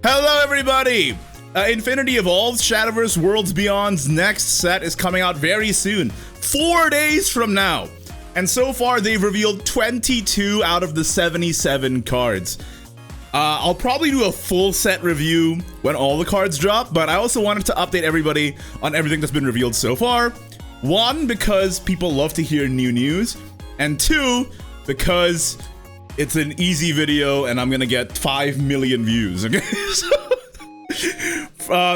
Hello, everybody! Infinity Evolved Shadowverse Worlds Beyond's next set is coming out very soon, 4 days from now. And so far, they've revealed 22 out of the 77 cards. I'll probably do a full set review when all the cards drop, but I also wanted to update everybody on everything that's been revealed so far. One, because people love to hear new news, and two, because it's an easy video and I'm gonna get 5 million views, okay?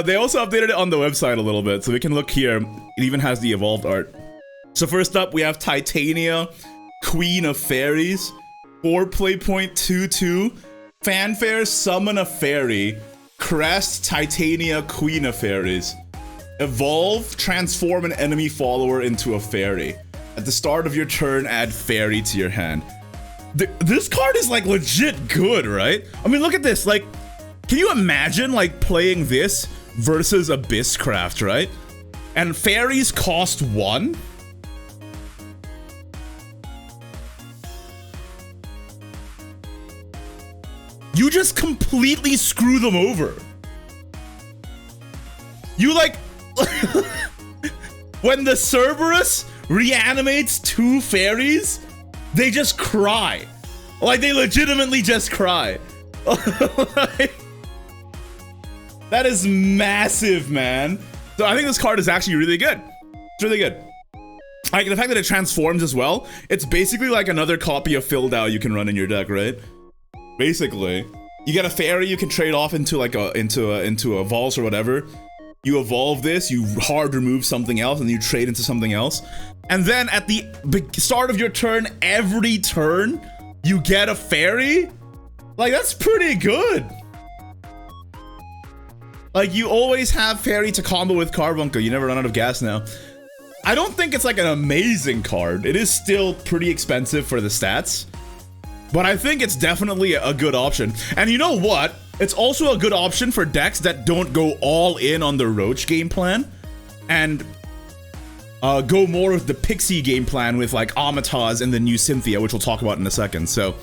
They also updated it on the website a little bit, so we can look here. It even has the evolved art. So first up, we have Titania, Queen of Fairies, 4.22, Fanfare, Summon a Fairy, Crest, Titania, Queen of Fairies. Evolve, transform an enemy follower into a fairy. At the start of your turn, add fairy to your hand. This card is like legit good, right? I mean, look at this. Like, can you imagine like playing this versus Abysscraft, right? And fairies cost 1? You just completely screw them over. You like, when the Cerberus reanimates 2 fairies, they just cry. Like, they legitimately just cry. Like, that is massive, man. So I think this card is actually really good. It's really good. Like, the fact that it transforms as well, it's basically like another copy of Fildau you can run in your deck, right? Basically. You get a fairy you can trade off into like into a Valse or whatever. You evolve this, you hard remove something else, and you trade into something else. And then at the start of your turn, every turn, you get a fairy? Like, that's pretty good. Like, you always have fairy to combo with Carbuncle. You never run out of gas now. I don't think it's like an amazing card. It is still pretty expensive for the stats. But I think it's definitely a good option. And you know what? It's also a good option for decks that don't go all in on the Roach game plan and go more with the Pixie game plan with like Amataz and the new Cynthia, which we'll talk about in a second. So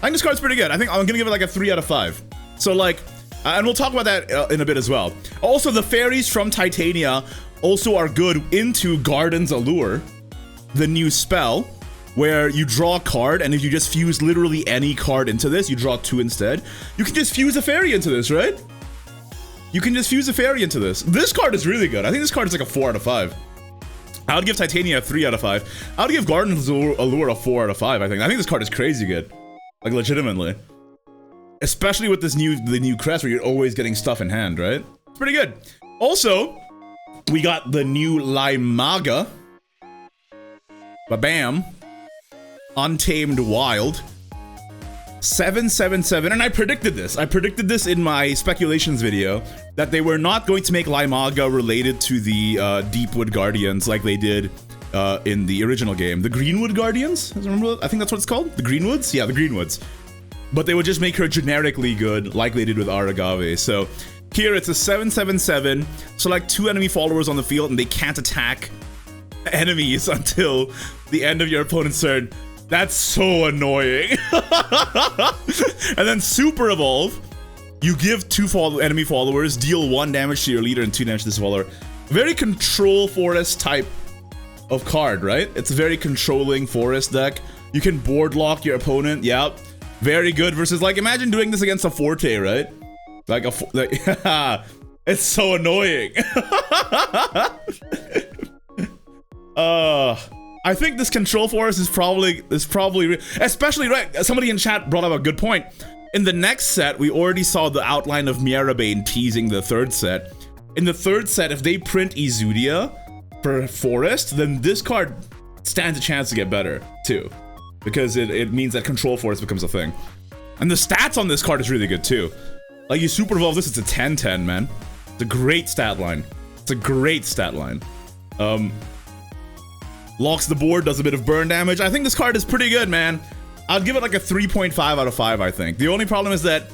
I think this card's pretty good. I think I'm gonna give it like a 3 out of 5. So like, and we'll talk about that in a bit as well. Also, the fairies from Titania also are good into Garden's Allure, the new spell, where you draw a card, and if you just fuse literally any card into this, you draw 2 instead. You can just fuse a fairy into this, right? You can just fuse a fairy into this. This card is really good. I think this card is like a 4 out of 5. I would give Titania a 3 out of 5. I would give Garden's Allure a 4 out of 5, I think. I think this card is crazy good. Like, legitimately. Especially with the new crest, where you're always getting stuff in hand, right? It's pretty good. Also, we got the new Limaga. Ba-bam. Untamed Wild, 777, and I predicted this. I predicted this in my speculations video, that they were not going to make Limaga related to the Deepwood Guardians like they did in the original game. The Greenwood Guardians? I think that's what it's called? The Greenwoods? Yeah, the Greenwoods. But they would just make her generically good like they did with Aragave. So here it's a 777, select 2 enemy followers on the field and they can't attack enemies until the end of your opponent's turn. That's so annoying. And then Super Evolve. You give 2 enemy followers, deal 1 damage to your leader and 2 damage to this follower. Very control forest type of card, right? It's a very controlling forest deck. You can board lock your opponent. Yep. Very good versus, like, imagine doing this against a Forte, right? Like it's so annoying. I think this control forest is probably especially, right, somebody in chat brought up a good point. In the next set, we already saw the outline of Miarabane teasing the 3rd set. In the 3rd set, if they print Izudia for forest, then this card stands a chance to get better too, because it means that control forest becomes a thing. And the stats on this card is really good too. Like, you super evolve this, it's a 10-10, man. It's a great stat line. It's a great stat line. Locks the board, does a bit of burn damage. I think this card is pretty good, man. I'd give it like a 3.5 out of 5, I think. The only problem is that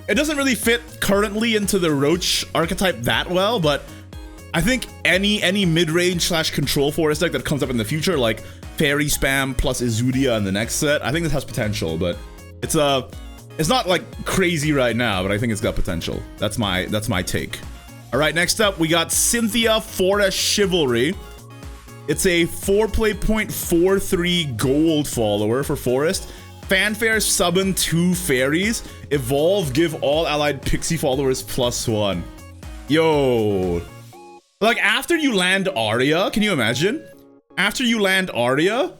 it doesn't really fit currently into the Roach archetype that well, but I think any mid-range / control forest deck that comes up in the future, like Fairy Spam plus Izudia in the next set, I think this has potential, but it's a It's not like crazy right now, but I think it's got potential. That's my take. All right, next up we got Cynthia Forest Chivalry. It's a 4.43 gold follower for Forest. Fanfare, summon 2 fairies. Evolve, give all allied pixie followers +1. Yo. Like, after you land Aria, can you imagine? After you land Aria,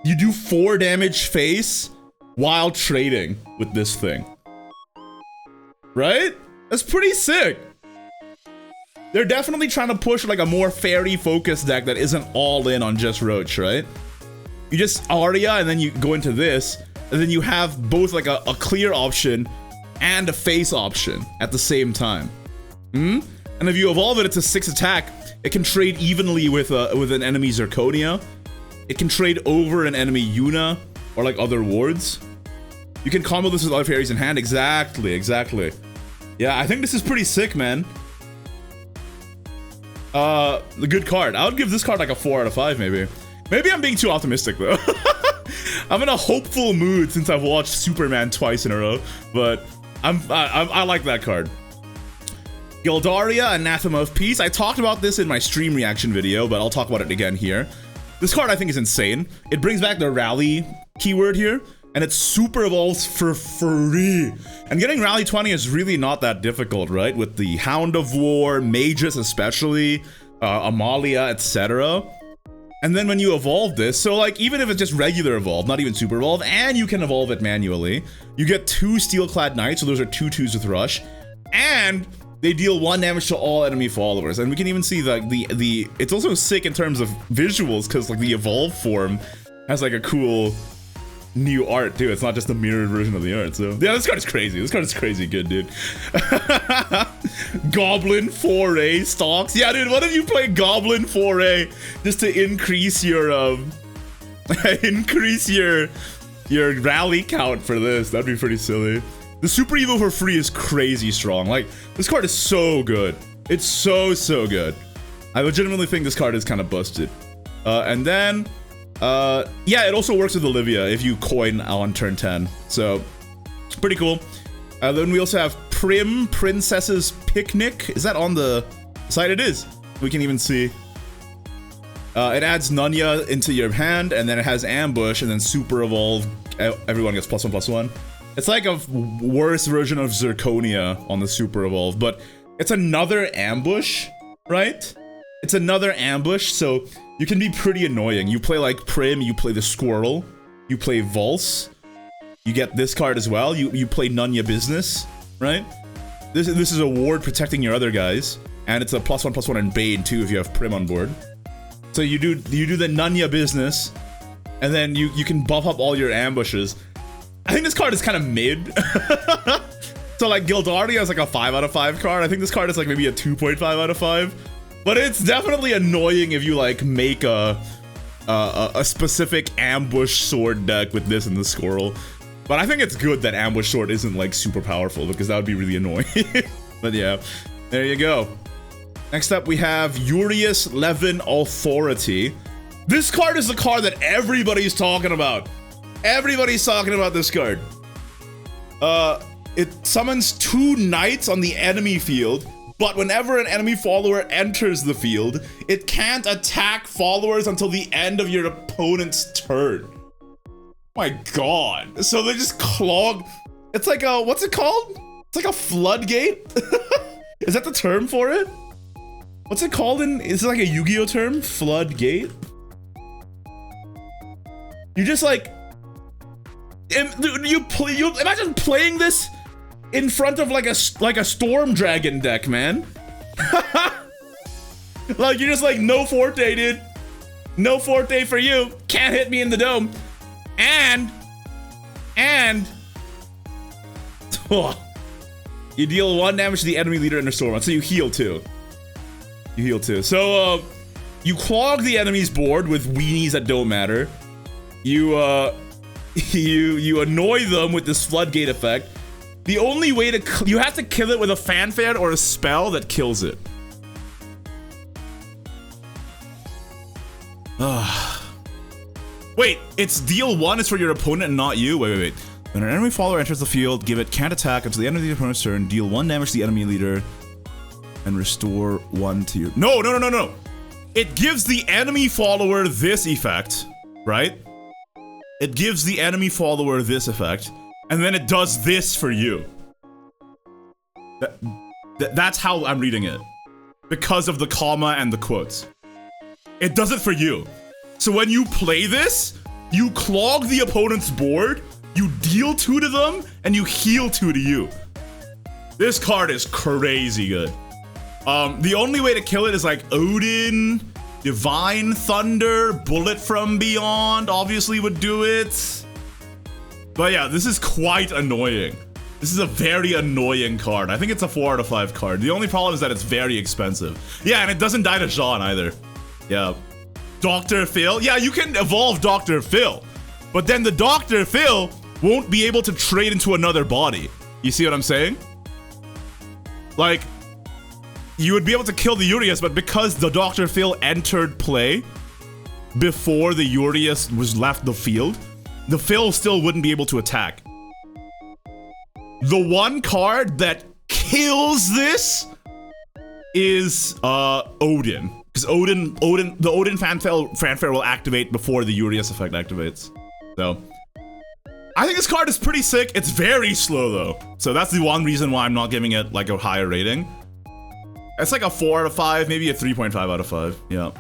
you do 4 damage face while trading with this thing. Right? That's pretty sick. They're definitely trying to push like a more fairy-focused deck that isn't all in on just Roach, right? You just Aria, and then you go into this, and then you have both like a clear option and a face option at the same time. And if you evolve it, it's a 6 attack. It can trade evenly with an enemy Zirconia. It can trade over an enemy Yuna or like other wards. You can combo this with other fairies in hand. Exactly. Yeah, I think this is pretty sick, man. The good card. I would give this card like a 4 out of 5, maybe. Maybe I'm being too optimistic though. I'm in a hopeful mood since I've watched Superman twice in a row, but I like that card. Gildaria, Anathema of Peace. I talked about this in my stream reaction video, but I'll talk about it again here. This card I think is insane. It brings back the rally keyword here, and it super evolves for free. And getting Rally 20 is really not that difficult, right? With the Hound of War, Magus especially, Amalia, etc. And then when you evolve this, so like even if it's just regular evolve, not even super evolve, and you can evolve it manually, you get 2 Steelclad Knights, so those are 2/2s with Rush, and they deal 1 damage to all enemy followers. And we can even see the it's also sick in terms of visuals, because like the evolve form has like a cool new art too. It's not just a mirrored version of the art. So yeah, this card is crazy. This card is crazy good, dude. Goblin Foray stocks. Yeah, dude, what if you play Goblin Foray just to increase your your rally count for this? That'd be pretty silly. The Super Evo for free is crazy strong. Like, this card is so good. It's so good. I legitimately think this card is kind of busted. And then yeah, it also works with Olivia if you coin on turn 10. So, pretty cool. Then we also have Prim, Princess's Picnic. Is that on the side? It is. We can even see. It adds Nunya into your hand, and then it has Ambush, and then Super Evolve. Everyone gets +1/+1. It's like a worse version of Zirconia on the Super Evolve, but it's another ambush, right? It's another ambush, so you can be pretty annoying. You play like Prim, you play the Squirrel, you play Vulse, you get this card as well, you play Nunya Business, right? This is a ward protecting your other guys, and it's a +1/+1 in Bane too if you have Prim on board. So you do the Nunya Business, and then you can buff up all your ambushes. I think this card is kind of mid. So like Gildaria is like a 5 out of 5 card. I think this card is like maybe a 2.5 out of 5. But it's definitely annoying if you like make a specific ambush sword deck with this and the Squirrel. But I think it's good that ambush sword isn't like super powerful, because that would be really annoying. But yeah, there you go. Next up we have Yurious Levan Authority. This card is the card that everybody's talking about. Everybody's talking about this card. It summons 2 knights on the enemy field, but whenever an enemy follower enters the field, it can't attack followers until the end of your opponent's turn. My god. So they just clog. It's like a, what's it called? It's like a floodgate? Is that the term for it? What's it called in, is it like a Yu-Gi-Oh term? Floodgate? You just like, you imagine playing this in front of like a Storm Dragon deck, man. Like, you're just like, no Forte, dude. No Forte for you. Can't hit me in the dome. And you deal 1 damage to the enemy leader under Storm, so you heal too. You heal too. So you clog the enemy's board with weenies that don't matter. You annoy them with this floodgate effect. The only way to you have to kill it with a fanfare or a spell that kills it. Wait, it's deal 1 is for your opponent and not you? Wait. When an enemy follower enters the field, give it can't attack until the end of the opponent's turn, deal 1 damage to the enemy leader, and restore 1 to your... No. It gives the enemy follower this effect, right? It gives the enemy follower this effect, and then it does this for you. That's how I'm reading it. Because of the comma and the quotes. It does it for you. So when you play this, you clog the opponent's board, you deal 2 to them, and you heal 2 to you. This card is crazy good. The only way to kill it is like Odin, Divine Thunder, Bullet from Beyond obviously would do it. But yeah, this is quite annoying. This is a very annoying card. I think it's a 4 out of 5 card. The only problem is that it's very expensive. Yeah, and it doesn't die to Jean either. Yeah. Dr. Phil. Yeah, you can evolve Dr. Phil. But then the Dr. Phil won't be able to trade into another body. You see what I'm saying? Like, you would be able to kill the Yurious, but because the Dr. Phil entered play before the Yurious was left the field, the Phil still wouldn't be able to attack. The one card that kills this is Odin. Because the Odin fanfare will activate before the Yurious effect activates. So I think this card is pretty sick. It's very slow though. So that's the one reason why I'm not giving it like a higher rating. It's like a 4 out of 5, maybe a 3.5 out of 5. Yeah.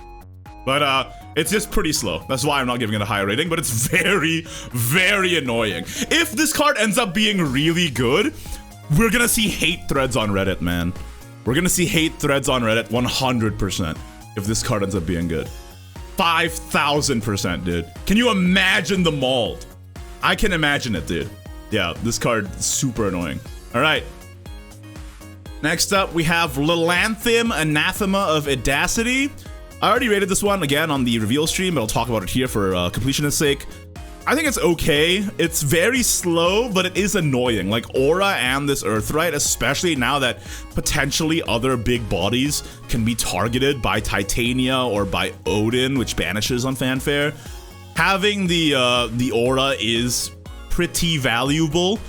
But it's just pretty slow. That's why I'm not giving it a higher rating, but it's very, very annoying. If this card ends up being really good, we're gonna see hate threads on Reddit, man. We're gonna see hate threads on Reddit 100% if this card ends up being good. 5,000%, dude. Can you imagine the mold? I can imagine it, dude. Yeah, this card is super annoying. All right. Next up, we have Lantham Anathema of Audacity. I already rated this one again on the reveal stream, but I'll talk about it here for completionist sake. I think it's okay. It's very slow, but it is annoying. Like Aura and this Earthright, especially now that potentially other big bodies can be targeted by Titania or by Odin, which banishes on fanfare. Having the Aura is pretty valuable.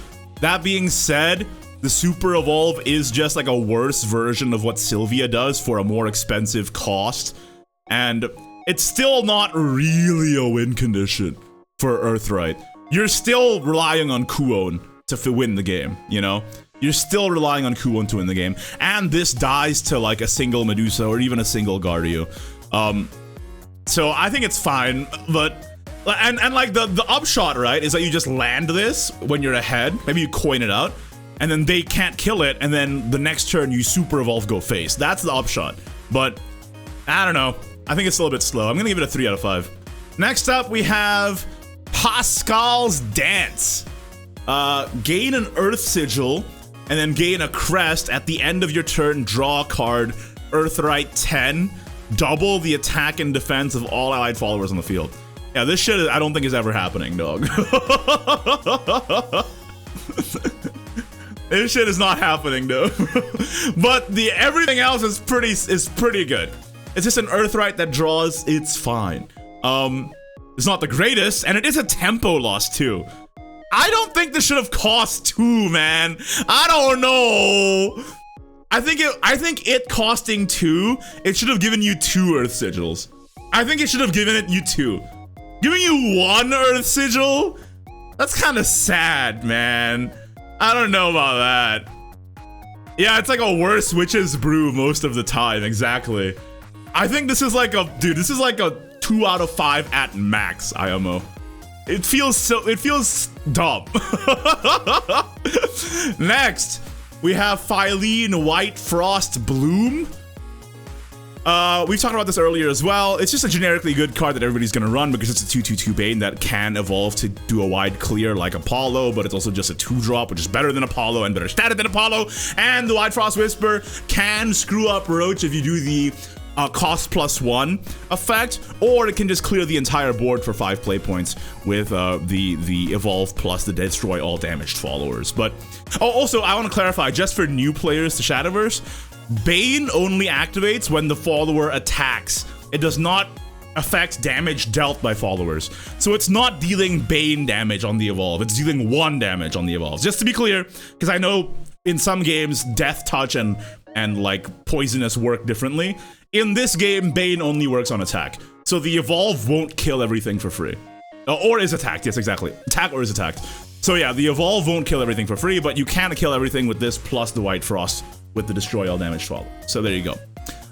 That being said, the Super Evolve is just like a worse version of what Sylvia does for a more expensive cost. And it's still not really a win condition for Earthright. You're still relying on Kuon to win the game, you know? You're still relying on Kuon to win the game. And this dies to like a single Medusa or even a single Guardio. So I think it's fine, but... And like the upshot, right, is that you just land this when you're ahead. Maybe you coin it out. And then they can't kill it, and then the next turn you Super Evolve go face. That's the upshot. But, I don't know. I think it's still a bit slow. I'm gonna give it a 3 out of 5. Next up, we have Pascals Dance. Gain an Earth Sigil, and then gain a Crest. At the end of your turn, draw a card, Earthright 10. Double the attack and defense of all allied followers on the field. Yeah, this shit I don't think is ever happening, dog. This shit is not happening, though. But everything else is pretty good. It's just an Earthright that draws. It's fine. It's not the greatest, and it is a tempo loss too. I don't think this should have cost 2, man. I don't know. I think it costing 2. It should have given you 2 Earth Sigils. I think it should have given you 2. Giving you 1 Earth Sigil? That's kind of sad, man. I don't know about that. Yeah, it's like a worse Witch's Brew most of the time, exactly. I think this is like this is like a 2 out of 5 at max, IMO. It feels dumb. Next, we have Phylene White Frost Bloom. We've talked about this earlier as well. It's just a generically good card that everybody's gonna run because it's a 2/2/2 Bane that can evolve to do a wide clear like Apollo, but it's also just a 2-drop, which is better than Apollo and better stated than Apollo. And the Wide Frost Whisper can screw up Roach if you do the cost +1 effect, or it can just clear the entire board for 5 play points with the Evolve plus the Destroy all damaged followers. But also, I want to clarify, just for new players to Shadowverse, Bane only activates when the follower attacks. It does not affect damage dealt by followers. So it's not dealing Bane damage on the evolve, it's dealing 1 damage on the evolve. Just to be clear, because I know in some games Death Touch and like Poisonous work differently. In this game, Bane only works on attack. So the evolve won't kill everything for free. Or is attacked, yes, exactly. Attack or is attacked. So yeah, the evolve won't kill everything for free, but you can kill everything with this plus the White Frost with the destroy all damage follow. So there you go.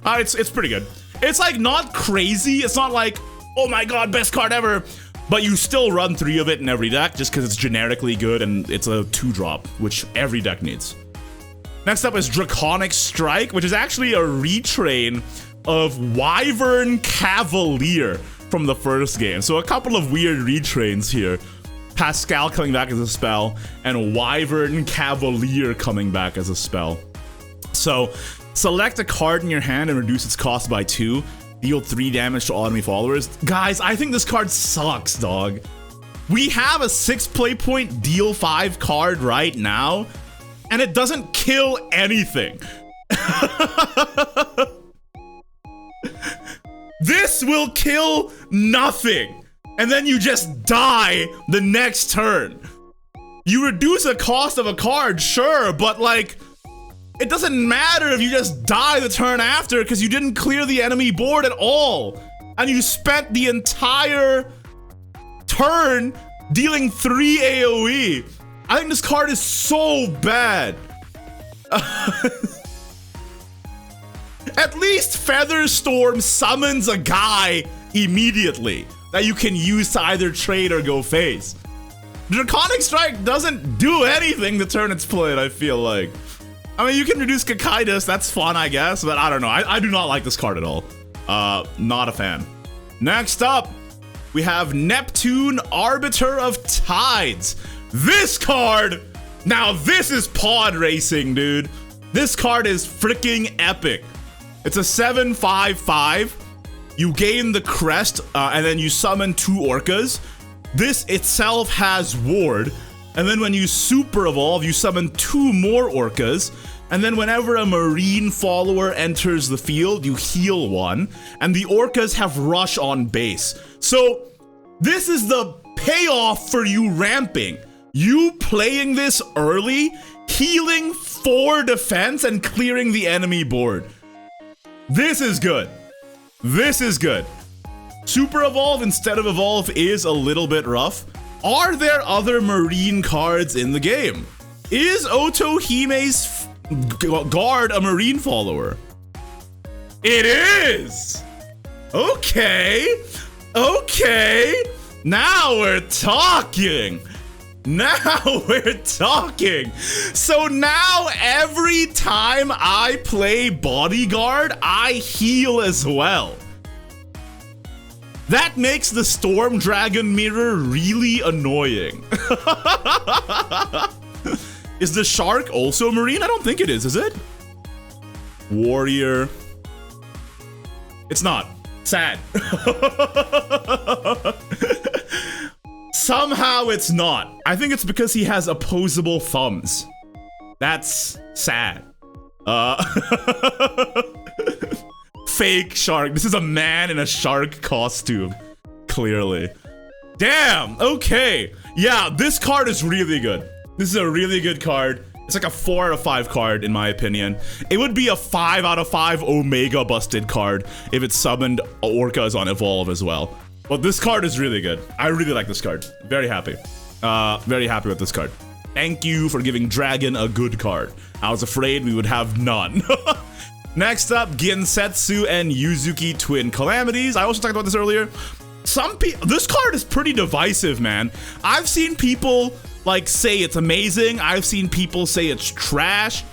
It's pretty good. It's like not crazy. It's not like, oh my god, best card ever. But you still run 3 of it in every deck just because it's generically good and it's a 2-drop, which every deck needs. Next up is Draconic Strike, which is actually a retrain of Wyvern Cavalier from the first game. So a couple of weird retrains here. Pascal coming back as a spell, and Wyvern Cavalier coming back as a spell. So select a card in your hand and reduce its cost by 2. Deal 3 damage to all enemy followers. Guys, I think this card sucks, dog. We have a 6 play point deal 5 card right now, and it doesn't kill anything. This will kill nothing, and then you just die the next turn. You reduce the cost of a card, sure, but like, it doesn't matter if you just die the turn after because you didn't clear the enemy board at all. And you spent the entire turn dealing 3 AoE. I think this card is so bad. At least Featherstorm summons a guy immediately that you can use to either trade or go face. Draconic Strike doesn't do anything the turn it's played, I feel like. I mean, you can reduce Ignideus, that's fun, I guess, but I don't know. I do not like this card at all. Not a fan. Next up, we have Neptune Arbiter of Tides. This card, now this is pod racing, dude. This card is freaking epic. It's a 7/5/5. You gain the crest, and then you summon 2 orcas. This itself has ward, and then when you super evolve, you summon 2 more orcas, and then whenever a marine follower enters the field, you heal 1, and the orcas have rush on base. So this is the payoff for you ramping. You playing this early, healing 4 defense, and clearing the enemy board. This is good. This is good. Super Evolve instead of Evolve is a little bit rough. Are there other marine cards in the game? Is Otohime's guard a marine follower? It is! Okay. Okay. Now we're talking. Now we're talking. So now every time I play Bodyguard, I heal as well. That makes the Storm Dragon Mirror really annoying. Is the shark also marine? I don't think it is it? Warrior. It's not. Sad. Somehow it's not. I think it's because he has opposable thumbs. That's sad. Fake shark. This is a man in a shark costume. Clearly. Damn, okay. Yeah, this card is really good. This is a really good card. It's like a 4 out of 5 card in my opinion. It would be a 5 out of 5 Omega busted card if it summoned orcas on Evolve as well. But this card is really good. I really like this card. Very happy. Very happy with this card. Thank you for giving Dragon a good card. I was afraid we would have none. Next up, Ginsetsu and Yuzuki Twin Calamities. I also talked about this earlier. This card is pretty divisive, man. I've seen people like say it's amazing. I've seen people say it's trash.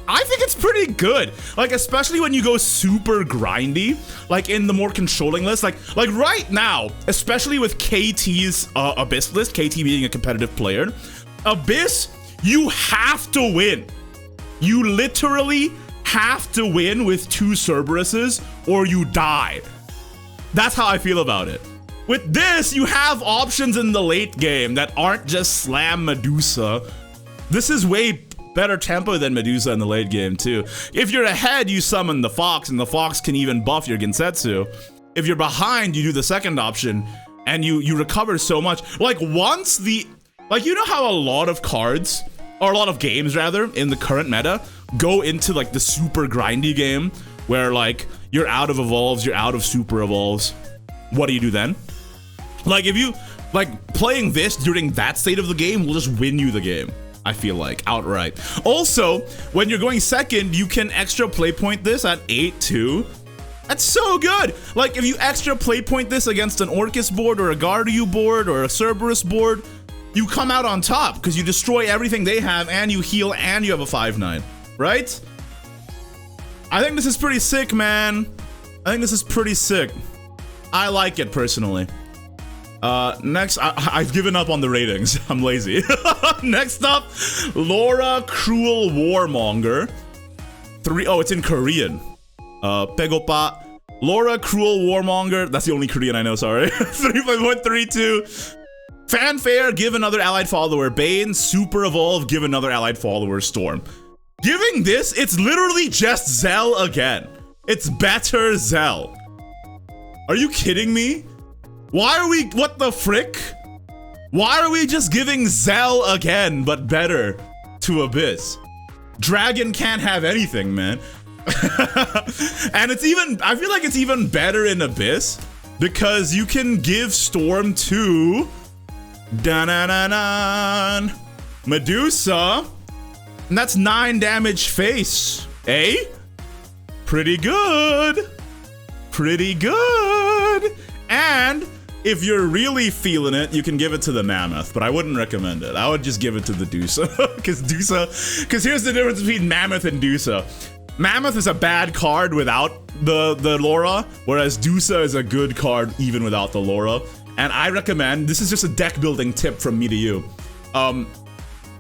I think it's pretty good. Like, especially when you go super grindy, like in the more controlling list, like right now, especially with KT's Abyss list, KT being a competitive player, Abyss, you have to win. You literally have to win with 2 Cerberuses or you die. That's how I feel about it. With this, you have options in the late game that aren't just slam Medusa. This is way better tempo than Medusa in the late game too. If you're ahead, you summon the Fox, and the Fox can even buff your Ginsetsu. If you're behind, you do the second option, and you recover so much. Like, once the... Like, you know how a lot of cards, or a lot of games, rather, in the current meta, go into, like, the super grindy game, where, like, you're out of evolves, you're out of super evolves. What do you do then? Like, if you... Like, playing this during that state of the game will just win you the game, I feel like, outright. Also, when you're going second, you can extra play point this at 8 too. That's so good! Like, if you extra play point this against an Orcus board, or a Gardew board, or a Cerberus board, you come out on top, because you destroy everything they have, and you heal, and you have a 5/9, right? I think this is pretty sick, man. I think this is pretty sick. I like it, personally. Next, I've given up on the ratings. I'm lazy. Next up, Laura Cruel Warmonger. Oh, it's in Korean. Pegopa. Laura Cruel Warmonger. That's the only Korean I know, sorry. 3.132. Fanfare, give another allied follower Bane. Super Evolve, give another allied follower Storm. Giving this, it's literally just Zell again. It's better Zell. Are you kidding me? Why are we, what the frick? Why are we just giving Zell again, but better to Abyss? Dragon can't have anything, man. And it's even, I feel like it's even better in Abyss because you can give Storm to Medusa, and that's 9 damage face, eh? Pretty good. Pretty good. And if you're really feeling it, you can give it to the Mammoth, but I wouldn't recommend it. I would just give it to the Dusa, because here's the difference between Mammoth and Dusa. Mammoth is a bad card without the Laura, whereas Dusa is a good card even without the Laura. And I recommend, this is just a deck building tip from me to you.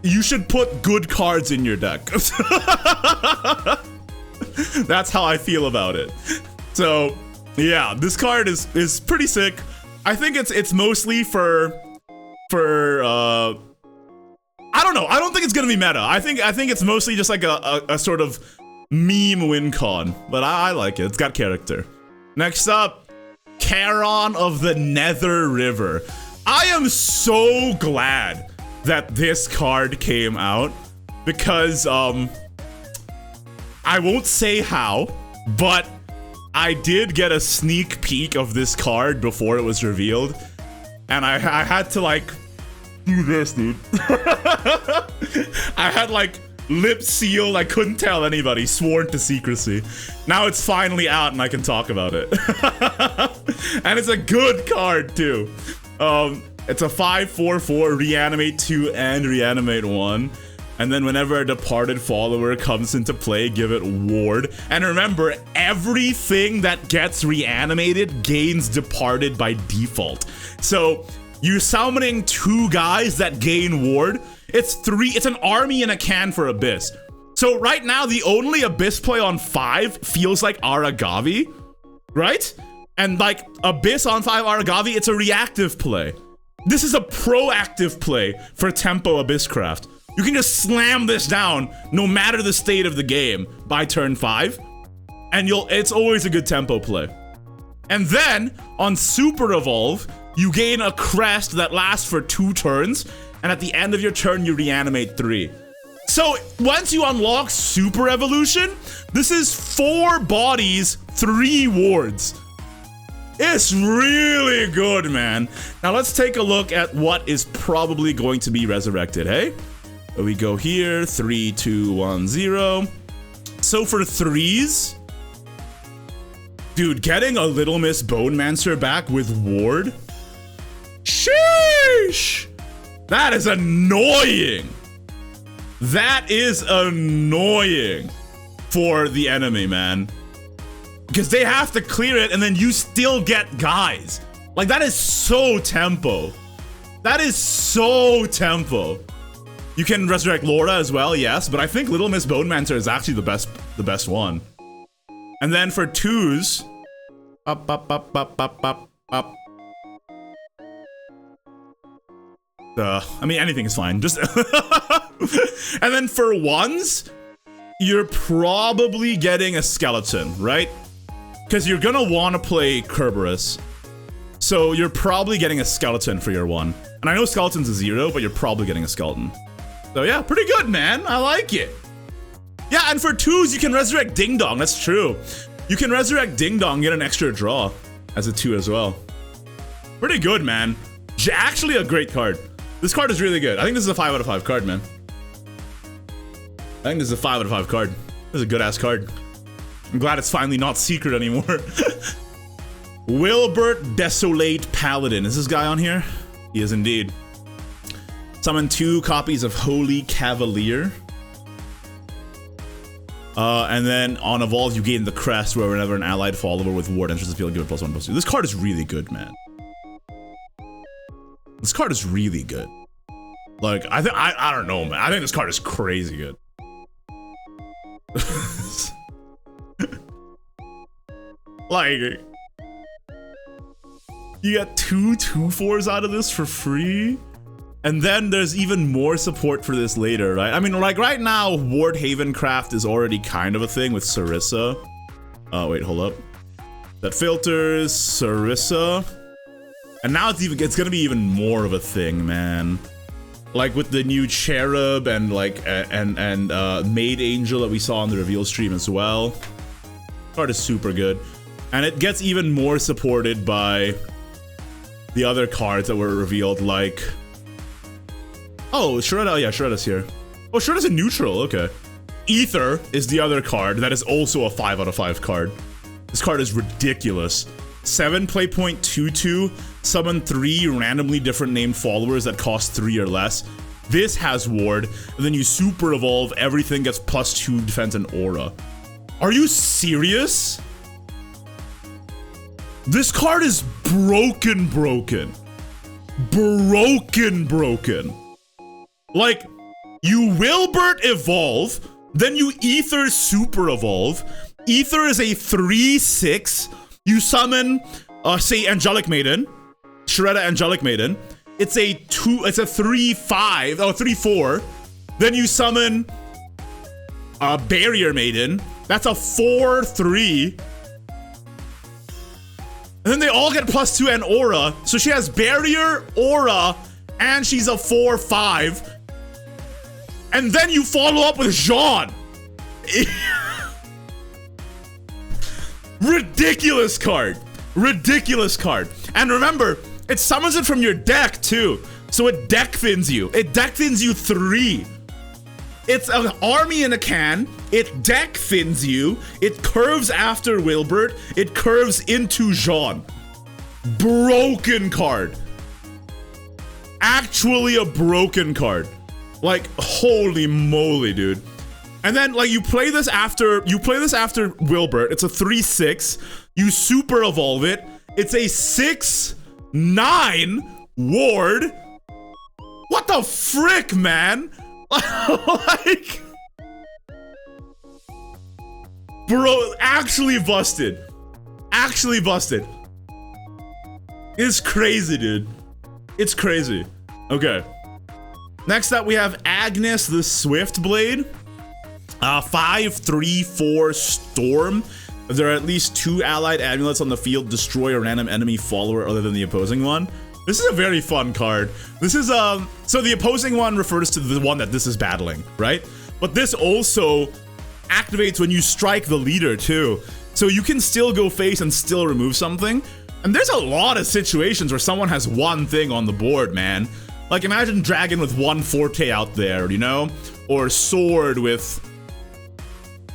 You should put good cards in your deck. That's how I feel about it. So, yeah, this card is pretty sick. I think it's mostly for I don't know. I don't think it's gonna be meta. I think it's mostly just like a sort of meme win con. But I like it. It's got character. Next up, Karon of the Nether River. I am so glad that this card came out because I won't say how, but I did get a sneak peek of this card before it was revealed, and I had to like do this, dude. I had like lip sealed. I couldn't tell anybody, sworn to secrecy. Now it's finally out and I can talk about it. And it's a good card too. It's a 5/4/4, reanimate 2 and reanimate 1. And then whenever a departed follower comes into play, give it ward. And remember, everything that gets reanimated gains departed by default. So you're summoning 2 guys that gain ward. It's an army in a can for Abyss. So right now, the only Abyss play on 5 feels like Aragavi, right? And like Abyss on 5 Aragavi, it's a reactive play. This is a proactive play for Tempo Abysscraft. You can just slam this down no matter the state of the game by turn 5, and it's always a good tempo play. And then on Super Evolve, you gain a crest that lasts for 2 turns, and at the end of your turn, you reanimate 3. So once you unlock Super Evolution, this is 4 bodies, 3 wards. It's really good, man. Now let's take a look at what is probably going to be resurrected, hey? We go here, 3, 2, 1, 0. So for 3s, dude, getting a Little Miss Bonemancer back with ward? Sheesh! That is annoying. That is annoying for the enemy, man. Because they have to clear it and then you still get guys. Like, that is so tempo. That is so tempo. You can resurrect Laura as well, yes, but I think Little Miss Bonemancer is actually the best one. And then for 2s, up. I mean, anything is fine. Just and then for 1s, you're probably getting a skeleton, right? because you're gonna want to play Kerberos. So you're probably getting a skeleton for your 1. And I know skeleton's a 0, but you're probably getting a skeleton. So yeah, pretty good, man. I like it. Yeah, and for 2s, you can resurrect Ding Dong. That's true. You can resurrect Ding Dong, get an extra draw as a 2 as well. Pretty good, man. Actually a great card. This card is really good. I think this is a 5 out of 5 card, man. I think this is a 5 out of 5 card. This is a good-ass card. I'm glad it's finally not secret anymore. Wilbert Desolate Paladin. Is this guy on here? He is indeed. Summon 2 copies of Holy Cavalier. And then on Evolve, you gain the crest where whenever an allied follower with ward enters the field, give it +1/+2. This card is really good, man. This card is really good. Like, I don't know, man. I think this card is crazy good. Like, you get 2 2/4s out of this for free. And then there's even more support for this later, right? I mean, like right now, Ward Haven Craft is already kind of a thing with Sarissa. Wait, hold up. That filters Sarissa. And now it's gonna be even more of a thing, man. Like with the new Cherub and like Maid Angel that we saw on the reveal stream as well. Card is super good. And it gets even more supported by the other cards that were revealed, like... Oh, Shredda, oh yeah, Shredda's here. Oh, Shredda's a neutral, okay. Ether is the other card that is also a 5 out of 5 card. This card is ridiculous. 7 play point 2/2, summon 3 randomly different named followers that cost 3 or less. This has ward, and then you super evolve, everything gets +2 defense and aura. Are you serious? This card is broken. Like, you Wilbert evolve, then you Ether super evolve. Ether is a 3/6. You summon, say, Angelic Maiden, Shredda Angelic Maiden. It's a 3/5, oh, 3/4. Then you summon Barrier Maiden. That's a 4/3. And then they all get +2 and aura. So she has barrier, aura, and she's a 4/5. And then you follow up with Jean. Ridiculous card. Ridiculous card. And remember, it summons it from your deck too. So it deck thins you. It deck thins you 3. It's an army in a can. It deck thins you. It curves after Wilbert. It curves into Jean. Broken card. Actually a broken card. Like, holy moly, dude. And then, like, you play this after Wilbert. It's a 3/6. You super evolve it. It's a 6/9 ward. What the frick, man? Like, bro, actually busted. Actually busted. It's crazy, dude. It's crazy. Okay. Next up, we have Agnes the Swift Blade. 5/3/4 Storm. If there are at least 2 allied amulets on the field, destroy a random enemy follower other than the opposing one. This is a very fun card. This is, so the opposing one refers to the one that this is battling, right? But this also activates when you strike the leader too. So you can still go face and still remove something. And there's a lot of situations where someone has one thing on the board, man. Like imagine Dragon with 1 Forte out there, you know? Or Sword with...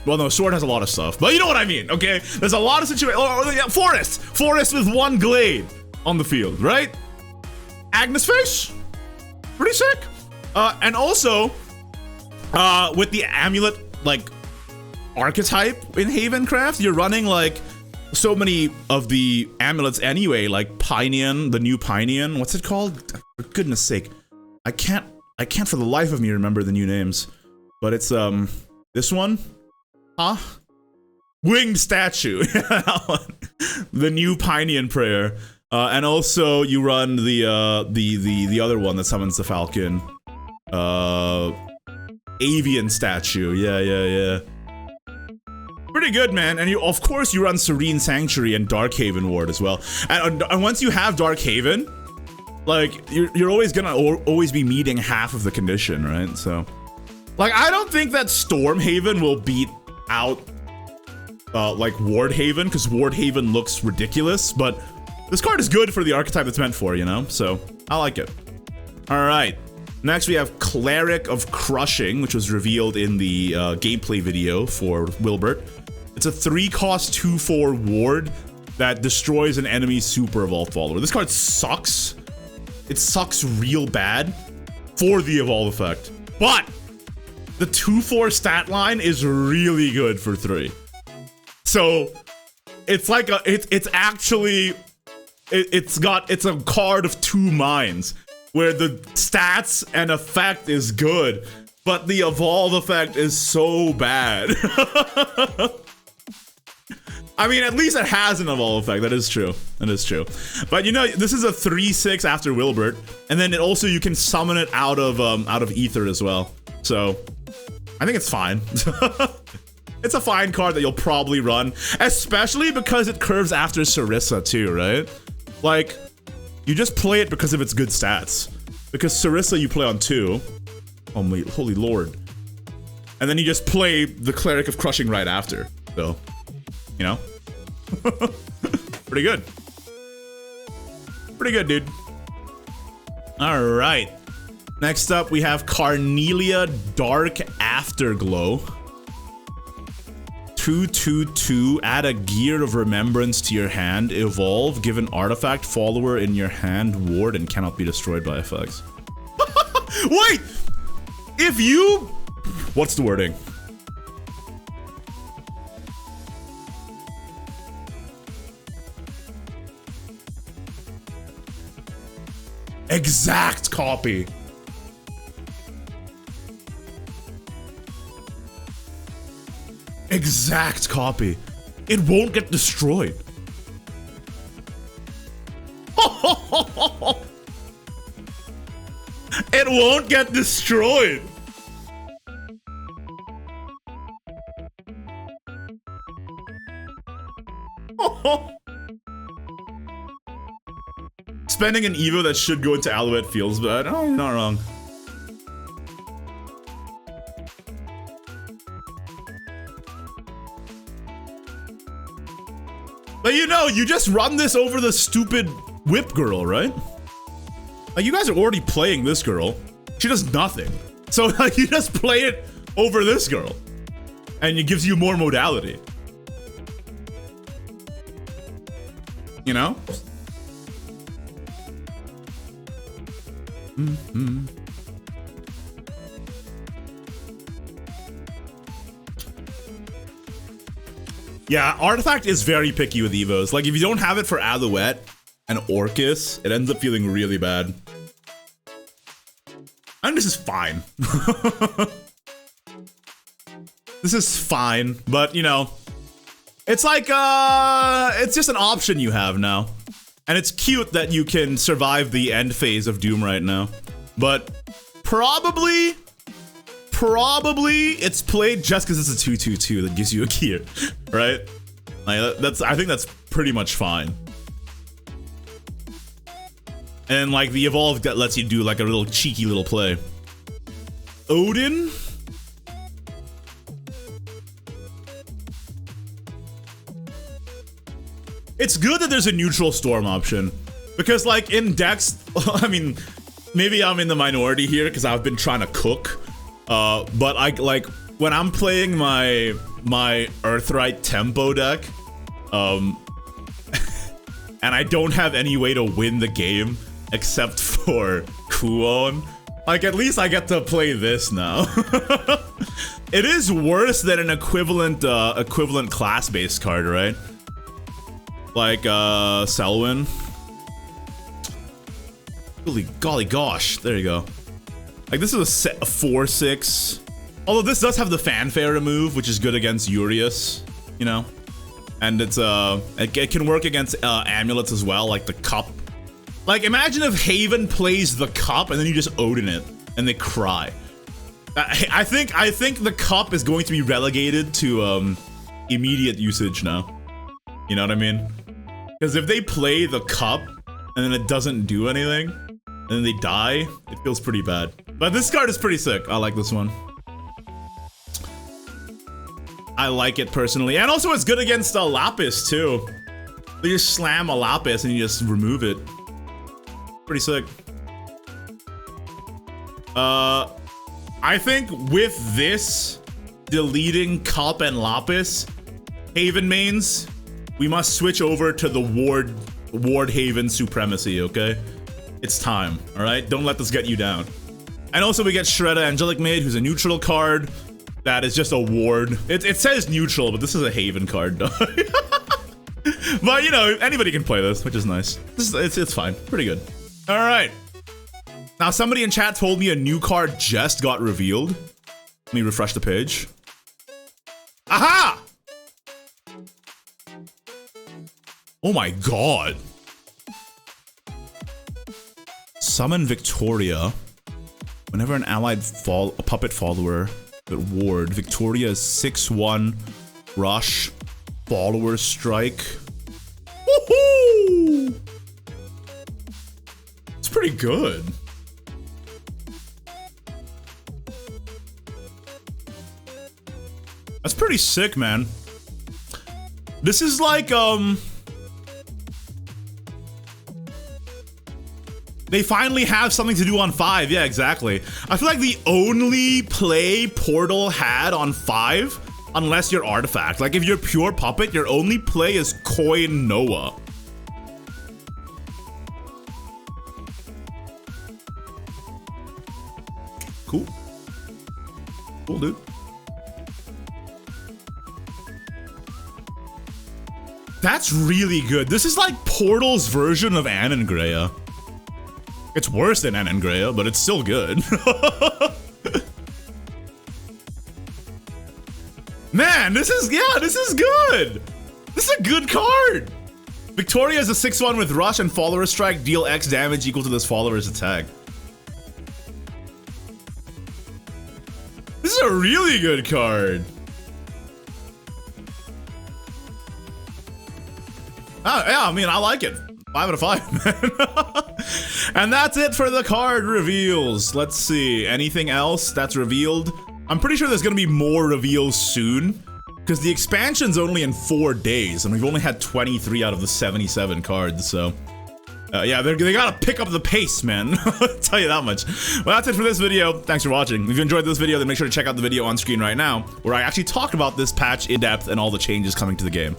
Well, no, Sword has a lot of stuff, but you know what I mean, okay? There's a lot of situations. Oh, yeah, Forest! Forest with 1 Glade on the field, right? Agnes Face? Pretty sick. And also, with the amulet, like, archetype in Havencraft, you're running, like, so many of the amulets anyway, like Pinean, the new Pinean. What's it called? For goodness sake. I can't for the life of me remember the new names. But it's, this one? Huh? Winged Statue. The new Pinean Prayer. And also you run the other one that summons the Falcon. Avian Statue. Yeah. Pretty good, man. And you, of course, you run Serene Sanctuary and Darkhaven Ward as well. And once you have Darkhaven, like, you're always gonna always be meeting half of the condition, right? So, like, I don't think that Stormhaven will beat out, like, Wardhaven, because Wardhaven looks ridiculous, but this card is good for the archetype it's meant for, you know? So, I like it. Alright. Next, we have Cleric of Crushing, which was revealed in the gameplay video for Wilbert. It's a 3-cost 2/4 ward that destroys an enemy's super evolved follower. This card sucks. It sucks real bad for the evolve effect. But the 2/4 stat line is really good for 3. So it's like it's a card of 2 minds where the stats and effect is good, but the evolve effect is so bad. I mean, at least it has an evolve effect. That is true. That is true. But you know, this is a 3/6 after Wilbert, and then it also you can summon it out of Ether as well. So I think it's fine. It's a fine card that you'll probably run, especially because it curves after Sarissa too, right? Like, you just play it because of its good stats. Because Sarissa you play on 2. Oh my holy lord. And then you just play the Cleric of Crushing right after. So, you know? Pretty good. Pretty good, dude. Alright. Next up, we have Carnelia Dark Afterglow. 2/2/2, add a Gear of Remembrance to your hand. Evolve, give an artifact follower in your hand ward and cannot be destroyed by effects. Wait! If you... What's the wording? Exact copy. Exact copy. It won't get destroyed. It won't get destroyed. Spending an Evo that should go into Alouette feels bad. Oh, you're not wrong. But you know, you just run this over the stupid whip girl, right? Like, you guys are already playing this girl. She does nothing. So, like, you just play it over this girl. And it gives you more modality. You know? Mm-hmm. Yeah, Artifact is very picky with Evos. Like, if you don't have it for Alouette and Orcus, it ends up feeling really bad. And this is fine. This is fine, but, you know, it's like, it's just an option you have now. And it's cute that you can survive the end phase of Doom right now. But probably it's played just because it's a 2/2/2 that gives you a gear, right? Like, I think that's pretty much fine. And like the evolve that lets you do like a little cheeky little play. Odin? It's good that there's a neutral storm option. Because like in decks, I mean, maybe I'm in the minority here because I've been trying to cook. But I like when I'm playing my Earthright tempo deck, and I don't have any way to win the game except for Kuon. Like, at least I get to play this now. It is worse than an equivalent class-based card, right? Like Selwyn. Holy golly gosh, there you go. Like, this is a 4/6. Although this does have the fanfare remove, which is good against Yurious, you know? And it's, it can work against amulets as well, like the cup. Like, imagine if Haven plays the cup and then you just Odin it, and they cry. I think the cup is going to be relegated to immediate usage now. You know what I mean? Because if they play the cup and then it doesn't do anything, and then they die, it feels pretty bad. But this card is pretty sick. I like this one. I like it personally. And also it's good against a Lapis too. You just slam a Lapis and you just remove it. Pretty sick. I think with this, deleting Cup and Lapis, Haven mains, we must switch over to the Ward Haven Supremacy, okay? It's time, alright? Don't let this get you down. And also we get Shredda Angelic Maid, who's a neutral card. That is just a ward. It says neutral, but this is a Haven card. But, you know, anybody can play this, which is nice. It's fine. Pretty good. Alright. Now, somebody in chat told me a new card just got revealed. Let me refresh the page. Aha! Oh my god. Summon Victoria. Whenever an allied a puppet follower that ward, Victoria is 6/1 rush follower strike. Woohoo! It's pretty good. That's pretty sick, man. This is like, they finally have something to do on 5. Yeah, exactly. I feel like the only play Portal had on 5, unless you're Artifact. Like, if you're pure Puppet, your only play is Coin Noah. Cool. Cool, dude. That's really good. This is like Portal's version of Anangrea. It's worse than Anangrea, but it's still good. Man, this is good. This is a good card. Victoria is a 6/1 with rush and follower strike. Deal X damage equal to this follower's attack. This is a really good card. Oh, yeah, I mean, I like it. 5 out of 5, man. And that's it for the card reveals. Let's see, anything else that's revealed? I'm pretty sure there's gonna be more reveals soon, because the expansion's only in 4 days, and we've only had 23 out of the 77 cards, so... yeah, they gotta pick up the pace, man. I'll tell you that much. Well, that's it for this video. Thanks for watching. If you enjoyed this video, then make sure to check out the video on screen right now, where I actually talked about this patch in depth and all the changes coming to the game.